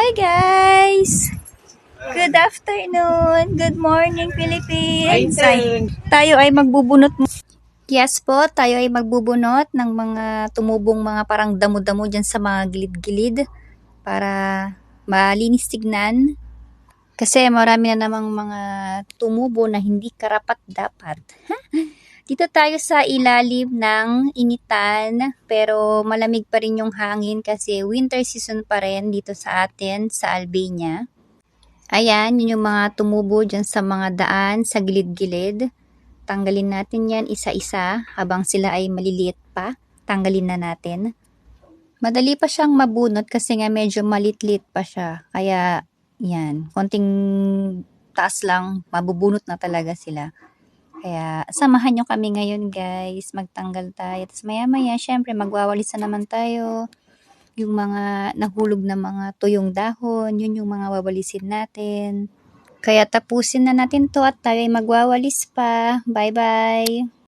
Hi guys! Good afternoon! Good morning Philippines! Tayo ay magbubunot. Yes po, tayo ay magbubunot ng mga tumubong mga parang damo-damo dyan sa mga gilid-gilid para malinis tignan. Kasi marami na namang mga tumubo na hindi karapat-dapat. Dito tayo sa ilalim ng initan pero malamig pa rin yung hangin kasi winter season pa rin dito sa atin sa Albania. Ayan, yun yung mga tumubo dyan sa mga daan, sa gilid-gilid. Tanggalin natin yan isa-isa habang sila ay maliliit pa. Tanggalin na natin. Madali pa siyang mabunot kasi nga medyo malit-lit pa siya. Kaya yan, konting taas lang, mabubunot na talaga sila. Kaya samahan nyo kami ngayon guys, magtanggal tayo. Tapos maya-maya, syempre magwawalis na naman tayo. Yung mga nahulog na mga tuyong dahon, yun yung mga wawalisin natin. Kaya tapusin na natin to at tayo ay magwawalis pa. Bye-bye!